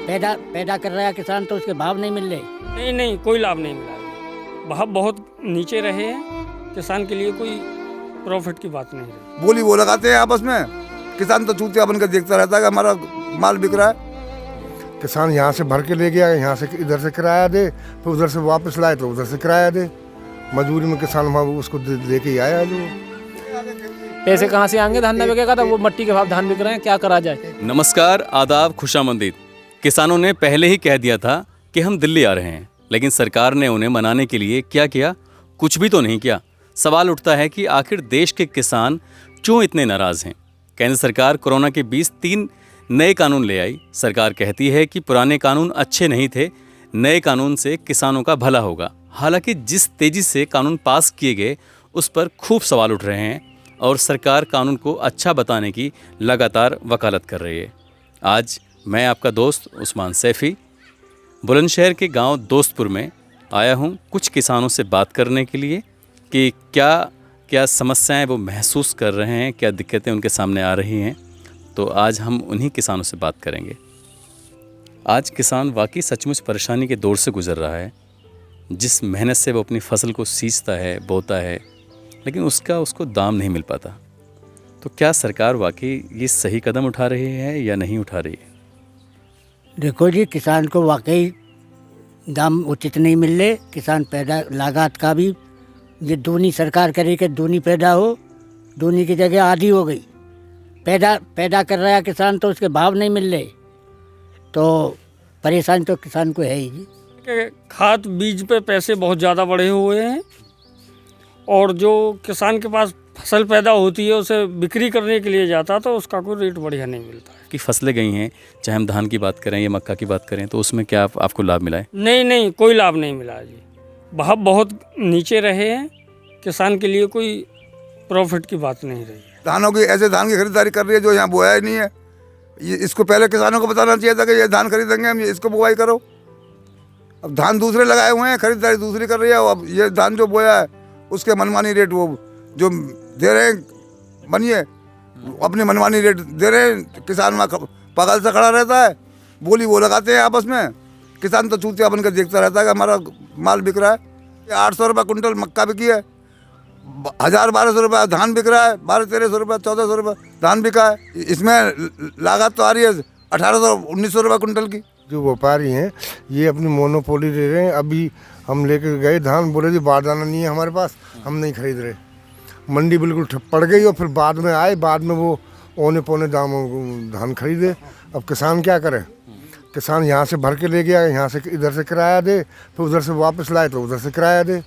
पैदा कर रहा है किसान तो उसके भाव नहीं मिल रहे। नहीं नहीं, कोई लाभ नहीं मिला है। भाव बहुत नीचे रहे हैं, किसान के लिए कोई प्रॉफिट की बात नहीं रही। बोली वो लगाते हैं आपस में, किसान तो चूतिया बनकर देखता रहता है कि हमारा माल बिक रहा है। किसान यहाँ से भर के ले गया, यहाँ से इधर से किराया दे, फिर उधर से वापस लाए तो उधर से किराया दे। मजबूरी में किसान वहाँ उसको लेके ही आया। जो पैसे कहाँ से आएंगे, धान न बिकेगा तो वो मट्टी के भाव धान बिक रहे हैं, क्या करा जाए। नमस्कार, आदाब, खुशामदीद। किसानों ने पहले ही कह दिया था कि हम दिल्ली आ रहे हैं, लेकिन सरकार ने उन्हें मनाने के लिए क्या किया? कुछ भी तो नहीं किया। सवाल उठता है कि आखिर देश के किसान क्यों इतने नाराज़ हैं। केंद्र सरकार कोरोना के बीच 3 नए कानून ले आई। सरकार कहती है कि पुराने कानून अच्छे नहीं थे, नए कानून से किसानों का भला होगा। हालांकि जिस तेज़ी से कानून पास किए गए उस पर खूब सवाल उठ रहे हैं और सरकार कानून को अच्छा बताने की लगातार वकालत कर रही है। आज मैं आपका दोस्त उस्मान सैफ़ी बुलंदशहर के गांव दोस्तपुर में आया हूं कुछ किसानों से बात करने के लिए कि क्या समस्याएं वो महसूस कर रहे हैं, क्या दिक्कतें उनके सामने आ रही हैं। तो आज हम उन्हीं किसानों से बात करेंगे। आज किसान वाकई सचमुच परेशानी के दौर से गुजर रहा है। जिस मेहनत से वो अपनी फसल को सींचता है, बोता है, लेकिन उसको दाम नहीं मिल पाता। तो क्या सरकार वाकई ये सही कदम उठा रही है या नहीं उठा रही है? देखो जी, किसान को वाकई दाम उचित नहीं मिल रहे। किसान पैदा लागत का भी ये दूनी सरकार करे कि दूनी पैदा हो, दूनी की जगह आधी हो गई। पैदा कर रहा है किसान तो उसके भाव नहीं मिल रहे, तो परेशानी तो किसान को है ही जी। कि खाद बीज पे पैसे बहुत ज़्यादा बढ़े हुए हैं और जो किसान के पास फसल पैदा होती है उसे बिक्री करने के लिए जाता तो उसका कोई रेट बढ़िया नहीं मिलता है। कि फसलें गई हैं, चाहे हम धान की बात करें या मक्का की बात करें, तो उसमें क्या आपको लाभ मिला है? नहीं नहीं, कोई लाभ नहीं मिला जी। भाव बहुत नीचे रहे हैं, किसान के लिए कोई प्रॉफिट की बात नहीं रही है। धानों की ऐसे धान की खरीदारी कर रही है जो यहाँ बोया ही नहीं है। ये इसको पहले किसानों को बताना चाहिए था कि ये धान खरीदेंगे हम, इसको बुआई करो। अब धान दूसरे लगाए हुए हैं, खरीदारी दूसरी कर रही है। अब ये धान जो बोया है उसके मनमानी रेट वो जो दे रहे हैं बनिए, अपने मनमानी रेट दे रहे हैं। किसान वहाँ पागल से खड़ा रहता है, बोली वो लगाते हैं आपस में, किसान तो चूतिया बनकर देखता रहता है कि हमारा माल बिक रहा है। 800 रुपये कुंटल मक्का बिकी है, 1000-1200 रुपये धान बिक रहा है, 1200-1300 रुपये 1400 रुपये धान बिका है। इसमें लागत तो आ रही है 1800-1900 रुपये कुंटल की। जो व्यापारी हैं ये अपनी मोनोपोली ले रहे हैं। अभी हम लेकर गए धान, बोले जी बारदाना नहीं है हमारे पास, हम नहीं खरीद रहे। मंडी बिल्कुल ठप पड़ गई और फिर बाद में आए, बाद में वो औने पौने दाम धान खरीदे। अब किसान क्या करे? किसान यहाँ से भर के ले गया, यहाँ से इधर से किराया दे, फिर उधर से वापस लाए तो उधर से किराया दे।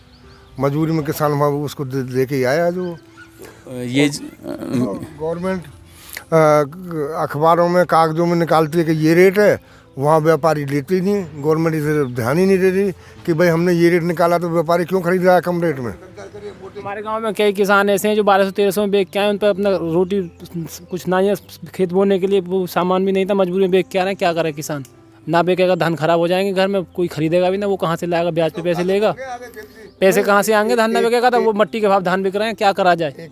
मजबूरी में किसान वहाँ उसको लेके ही आया। जो ये गवर्नमेंट अखबारों में कागजों में निकालती है कि ये रेट है, वहाँ व्यापारी लेते ही नहीं। गवर्नमेंट इसे ध्यान ही नहीं दे रही कि भाई हमने ये रेट निकाला तो व्यापारी क्यों खरीद रहा है कम रेट में। हमारे गांव में कई किसान ऐसे हैं जो 1200-1300 में बेच के आए, उन पर अपना रोटी कुछ ना है, खेत बोने के लिए वो सामान भी नहीं था, मजबूरी में बेच के आ रहे हैं। क्या करे किसान? ना बेचेगा धान खराब हो जाएंगे, घर में कोई खरीदेगा भी ना, वो कहाँ से लाएगा? ब्याज पे पैसे लेगा, पैसे कहाँ से आएंगे? धान ना बिकेगा तो वो मट्टी के भाव धान बिक रहे हैं, क्या करा जाए।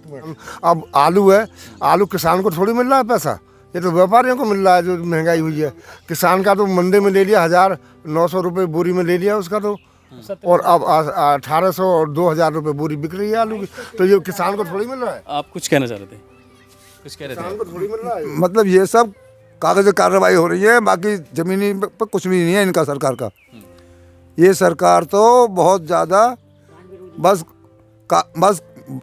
अब आलू है, आलू किसान को थोड़ी मिल रहा है पैसा, ये तो व्यापारियों को मिल रहा है। जो महंगाई हुई है, किसान का तो मंडी में ले लिया 1900 रुपये बोरी में ले लिया उसका तो, और अब 1800 और 2000 रुपये बोरी बिक रही है आलू की। तो ये किसान को थोड़ी मिल रहा है। आप कुछ कहना चाह रहे थे? कुछ कह रहे थे? किसान को थोड़ी मिल रहा है। मतलब ये सब कागज कार्रवाई हो रही है, बाकी जमीनी पर कुछ भी नहीं है इनका सरकार का। ये सरकार तो बहुत ज़्यादा बस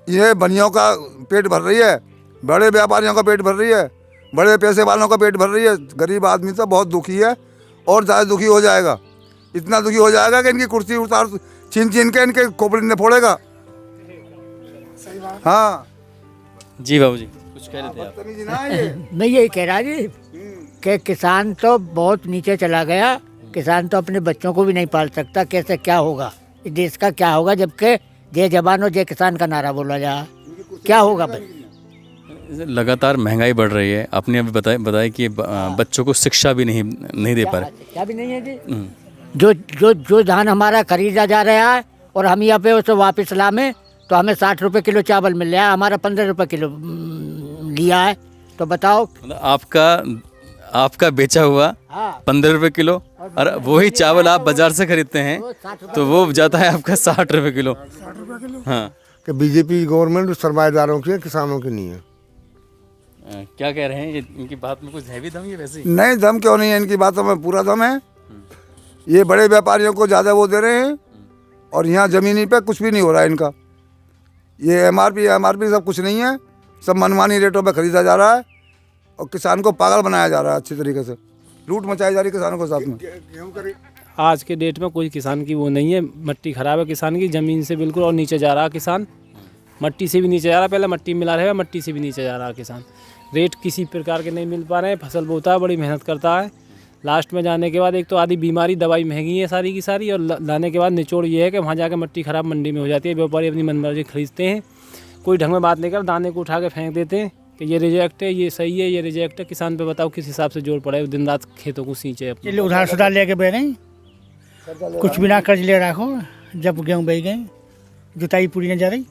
ये बनियों का पेट भर रही है, बड़े व्यापारियों का पेट भर रही है, बड़े पैसे वालों का पेट भर रही है। गरीब आदमी तो बहुत दुखी है और ज़्यादा दुखी हो जाएगा। इतना दुखी हो जाएगा कि इनकी कुर्सी उतार छीन के इनके खोपड़ी में फोड़ेगा। हाँ जी बाबू जी, कुछ कह रहे थे आप? मैं यही कह रहा जी कि किसान तो बहुत नीचे चला गया। किसान तो अपने बच्चों को भी नहीं पाल सकता। कैसे क्या होगा इस देश का? क्या होगा जबकि जय जवान और जय किसान का नारा बोला जा, क्या होगा भाई? लगातार महंगाई बढ़ रही है। आपने अभी बताया कि बच्चों को शिक्षा भी नहीं दे पा रहे। क्या भी नहीं है जी। जो धान हमारा खरीदा जा रहा है और हम यहाँ पे उसे वापस लामें तो हमें 60 रुपये किलो चावल मिल रहा है, हमारा 15 रुपये किलो लिया है। तो बताओ, मतलब आपका आपका बेचा हुआ हाँ 15 रुपये किलो और वही चावल आप बाजार से खरीदते हैं तो वो जाता है आपका 60 रुपये किलो। हाँ, कि बीजेपी गवर्नमेंट सरमाएदारों की है, किसानों की नहीं है। क्या कह रहे हैं इनकी बात में कुछ है भी दम ये वैसे ही? नहीं, दम क्यों नहीं है, इनकी बातों में पूरा दम है। ये बड़े व्यापारियों को ज़्यादा वो दे रहे हैं और यहाँ ज़मीनी पे कुछ भी नहीं हो रहा है इनका। ये एमआरपी सब कुछ नहीं है, सब मनमानी रेटों पे खरीदा जा रहा है और किसान को पागल बनाया जा रहा है। अच्छी तरीके से लूट मचाई जा रही है किसानों के साथ में। आज के डेट में कोई किसान की वो नहीं है, मट्टी ख़राब है किसान की, ज़मीन से बिल्कुल और नीचे जा रहा है किसान, मट्टी से भी नीचे जा रहा है। पहले मट्टी मिला रहा है, मट्टी से भी नीचे जा रहा है किसान। रेट किसी प्रकार के नहीं मिल पा रहे हैं, फसल बोता है, बड़ी मेहनत करता है, लास्ट में जाने के बाद एक तो आधी बीमारी दवाई महंगी है सारी की सारी, और लाने के बाद निचोड़ ये है कि वहाँ जाकर मट्टी ख़राब मंडी में हो जाती है। व्यापारी अपनी मनमर्जी खरीदते हैं, कोई ढंग में बात नहीं कर, दाने को उठा के फेंक देते हैं कि ये रिजेक्ट है, ये सही है, ये रिजेक्ट है। किसान पे बताओ किस हिसाब से जोर पड़े, दिन रात खेतों को सींचे अपने। ये उधार सुधार लेके बह रहे कुछ बिना कर्ज ले रखो, जब गेहूँ बह गए जुताई पूरी नहीं जा रही।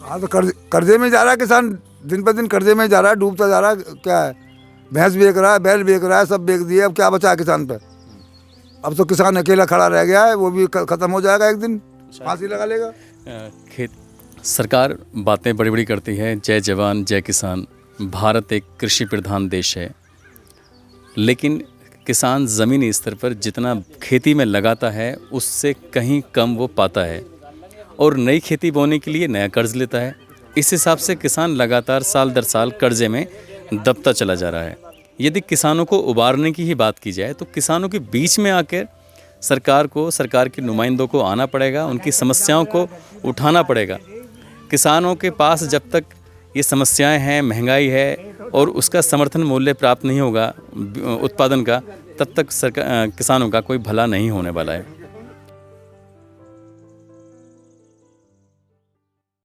हाँ तो कर्जे में जा रहा है किसान, दिन पर दिन कर्जे में जा रहा है, डूबता जा रहा है। क्या है, भैंस बेच रहा है, बैल बेच रहा है, सब बेच दिए। अब क्या बचा है किसान पे? अब तो किसान अकेला खड़ा रह गया है, वो भी खत्म हो जाएगा एक दिन, फांसी लगा लेगा। खेत सरकार बातें बड़ी बड़ी करती है, जय जवान जय किसान, भारत एक कृषि प्रधान देश है, लेकिन किसान ज़मीनी स्तर पर जितना खेती में लगाता है उससे कहीं कम वो पाता है और नई खेती बोने के लिए नया कर्ज लेता है। इस हिसाब से किसान लगातार साल दर साल कर्जे में दबता चला जा रहा है। यदि किसानों को उबारने की ही बात की जाए तो किसानों के बीच में आकर सरकार के नुमाइंदों को आना पड़ेगा, उनकी समस्याओं को उठाना पड़ेगा। किसानों के पास जब तक ये समस्याएं हैं, महंगाई है और उसका समर्थन मूल्य प्राप्त नहीं होगा उत्पादन का, तब तक किसानों का कोई भला नहीं होने वाला है।